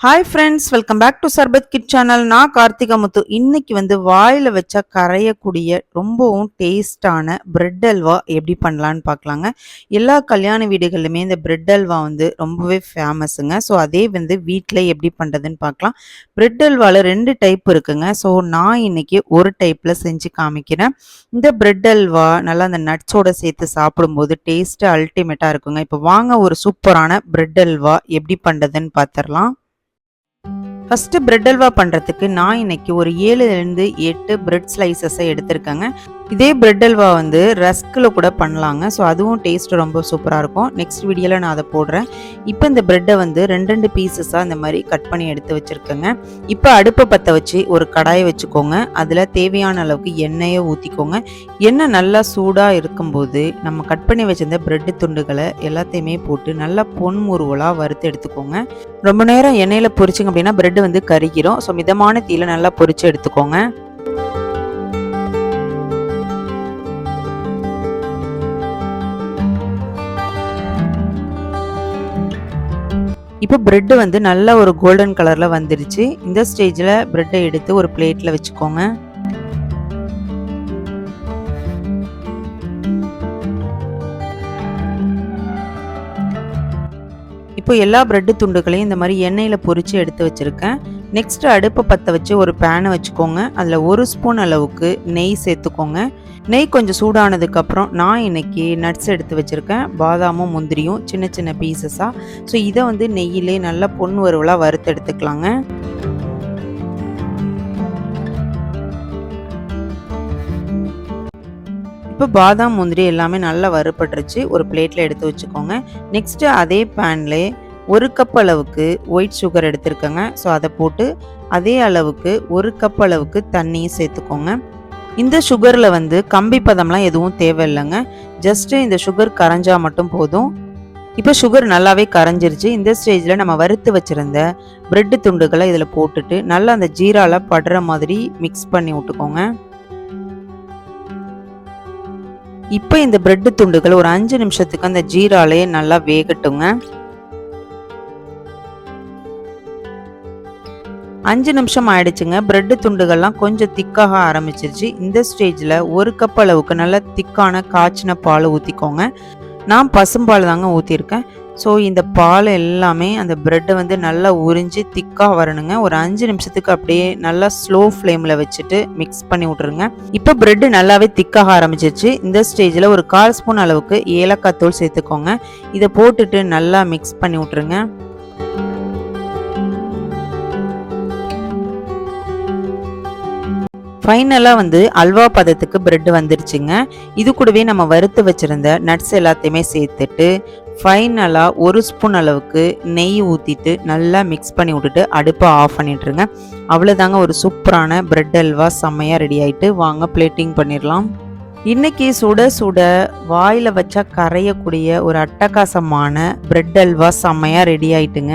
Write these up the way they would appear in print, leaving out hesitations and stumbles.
Hi friends, welcome back to Sarbath kid channel. நான் கார்த்திகா முத்து. இன்னைக்கு வாயில் வச்சா கரையக்கூடிய ரொம்பவும் டேஸ்டான பிரெட் அல்வா எப்படி பண்ணலான்னு பார்க்கலாங்க. எல்லா கல்யாண வீடுகளிலுமே இந்த பிரெட் அல்வா ரொம்பவே ஃபேமஸுங்க. ஸோ அதே வீட்டில் எப்படி பண்ணுறதுன்னு பார்க்கலாம். பிரெட் அல்வாவில் 2 டைப் இருக்குங்க. ஸோ நான் இன்னைக்கு ஒரு டைப்பில் செஞ்சு காமிக்கிறேன். இந்த பிரெட் அல்வா நல்லா அந்த நட்ஸோட சேர்த்து சாப்பிடும்போது டேஸ்ட்டு அல்டிமேட்டாக இருக்குங்க. இப்போ வாங்க ஒரு சூப்பரான பிரெட் அல்வா எப்படி பண்ணுறதுன்னு பார்த்துடலாம். ஃபஸ்ட்டு பிரெட் அல்வா பண்ணுறதுக்கு நான் இன்னைக்கு ஒரு 7லேருந்து 8 பிரெட் ஸ்லைசஸை எடுத்திருக்கேங்க. இதே பிரெட் அல்வா ரஸ்கில் கூட பண்ணலாங்க. ஸோ அதுவும் டேஸ்ட் ரொம்ப சூப்பராக இருக்கும். நெக்ஸ்ட் வீடியோவில் நான் அதை போடுறேன். இப்போ இந்த பிரெட்டை 2 பீசஸாக இந்த மாதிரி கட் பண்ணி எடுத்து வச்சுருக்கேங்க. இப்போ அடுப்பை பற்ற வச்சு ஒரு கடாயை வச்சுக்கோங்க. அதில் தேவையான அளவுக்கு எண்ணெயை ஊற்றிக்கோங்க. எண்ணெய் நல்லா சூடாக இருக்கும்போது நம்ம கட் பண்ணி வச்சிருந்த பிரெட்டு துண்டுகளை எல்லாத்தையுமே போட்டு நல்லா பொன்முருவலாக வறுத்து எடுத்துக்கோங்க. ரொம்ப நேரம் எண்ணெயில் பொரிச்சிங்க அப்படின்னா பிரெட் கருகிரும். ஸோ மிதமான தீயில நல்லா பொரிச்சு எடுத்துக்கோங்க. இப்போ பிரெட் நல்ல ஒரு கோல்டன் கலர்ல வந்துருச்சு. இந்த ஸ்டேஜ்ல பிரெட்டை எடுத்து ஒரு பிளேட்ல வச்சுக்கோங்க. இப்போ எல்லா பிரெட் துண்டுகளையும் இந்த மாதிரி எண்ணெயில் பொரிச்சு எடுத்து வச்சுருக்கேன். நெக்ஸ்ட் அடுப்பை பற்ற வச்சு ஒரு பேனை வச்சுக்கோங்க. அதில் 1 ஸ்பூன் அளவுக்கு நெய் சேர்த்துக்கோங்க. நெய் கொஞ்சம் சூடானதுக்கப்புறம் நான் இன்னைக்கு நட்ஸ் எடுத்து வச்சுருக்கேன். பாதாமும் முந்திரியும் சின்ன சின்ன பீசஸாக. ஸோ இதை நெய்யிலே நல்லா பொன் வறுவலாக வறுத்து எடுத்துக்கலாங்க. இப்போ பாதாம் முந்திரி எல்லாமே நல்லா வறுபட்டுருச்சு. ஒரு பிளேட்டில் எடுத்து வச்சுக்கோங்க. நெக்ஸ்ட்டு அதே பேன்லே 1 கப் அளவுக்கு ஒயிட் சுகர் எடுத்துருக்கேங்க. ஸோ அதை போட்டு அதே அளவுக்கு 1 கப் அளவுக்கு தண்ணியும் சேர்த்துக்கோங்க. இந்த சுகரில் கம்பி பதம்லாம் எதுவும் தேவையில்லைங்க. ஜஸ்ட்டு இந்த சுகர் கரைஞ்சா மட்டும் போதும். இப்போ சுகர் நல்லாவே கரைஞ்சிருச்சு. இந்த ஸ்டேஜில் நம்ம வறுத்து வச்சுருந்த பிரெட்டு துண்டுகளை இதில் போட்டுட்டு நல்லா அந்த ஜீரால படுற மாதிரி மிக்ஸ் பண்ணி விட்டுக்கோங்க. இப்போ இந்த பிரெட் துண்டுகள் ஒரு 5 நிமிஷத்துக்கு அந்த ஜீராலே நல்லா வேகட்டுங்க. 5 நிமிஷம் ஆயிடுச்சுங்க. பிரெட் துண்டுகள்லாம் கொஞ்சம் திக்காக ஆரம்பிச்சிருச்சு. இந்த ஸ்டேஜில் 1 கப் அளவுக்கு நல்லா திக்கான காய்ச்சின பால் ஊற்றிக்கோங்க. நான் பசும்பால் தாங்க ஊற்றிருக்கேன். ஸோ இந்த பால் எல்லாமே அந்த பிரெட்டை நல்லா உறிஞ்சி திக்காக வரணுங்க. ஒரு 5 நிமிஷத்துக்கு அப்படியே நல்லா ஸ்லோ ஃப்ளேமில் வச்சுட்டு மிக்ஸ் பண்ணி விட்ருங்க. இப்போ பிரெட்டு நல்லாவே திக்காக ஆரம்பிச்சிருச்சு. இந்த ஸ்டேஜில் ஒரு 1/4 ஸ்பூன் அளவுக்கு ஏலக்காய் தூள் சேர்த்துக்கோங்க. இதை போட்டுட்டு நல்லா மிக்ஸ் பண்ணி விட்ருங்க. ஃபைனலாக அல்வா பதத்துக்கு பிரெட் வந்துருச்சுங்க. இது கூடவே நம்ம வறுத்து வச்சுருந்த நட்ஸ் எல்லாத்தையுமே சேர்த்துட்டு ஃபைனலாக 1 ஸ்பூன் அளவுக்கு நெய் ஊற்றிட்டு நல்லா மிக்ஸ் பண்ணி விட்டுட்டு அடுப்பை ஆஃப் பண்ணிட்டுருங்க. அவ்வளோதாங்க, ஒரு சூப்பரான பிரெட் அல்வா செம்மையாக ரெடி ஆகிட்டு. வாங்க பிளேட்டிங் பண்ணிடலாம். இன்னைக்கு சுட சுட வாயில் வச்சா கரையக்கூடிய ஒரு அட்டகாசமான பிரெட் அல்வா செம்மையாக ரெடி ஆகிட்டுங்க.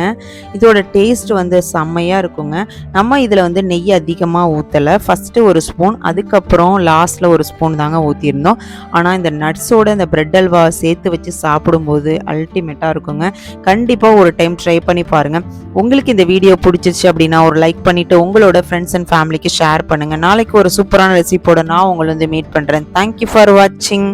இதோட டேஸ்ட் செம்மையாக இருக்குங்க. நம்ம இதில் நெய் அதிகமாக ஊற்றலை. ஃபஸ்ட்டு 1 ஸ்பூன், அதுக்கப்புறம் லாஸ்ட்டில் 1 ஸ்பூன் தாங்க ஊற்றிருந்தோம். ஆனால் இந்த நட்ஸோட இந்த பிரெட் அல்வா சேர்த்து வச்சு சாப்பிடும்போது அல்டிமேட்டாக இருக்குங்க. கண்டிப்பாக ஒரு டைம் ட்ரை பண்ணி பாருங்கள். உங்களுக்கு இந்த வீடியோ பிடிச்சிருச்சு அப்படின்னா ஒரு லைக் பண்ணிவிட்டு உங்களோட ஃப்ரெண்ட்ஸ் அண்ட் ஃபேமிலிக்கு ஷேர் பண்ணுங்கள். நாளைக்கு ஒரு சூப்பரான ரெசிபியோட நான் உங்களை மீட் பண்ணுறேன். Thank you for watching.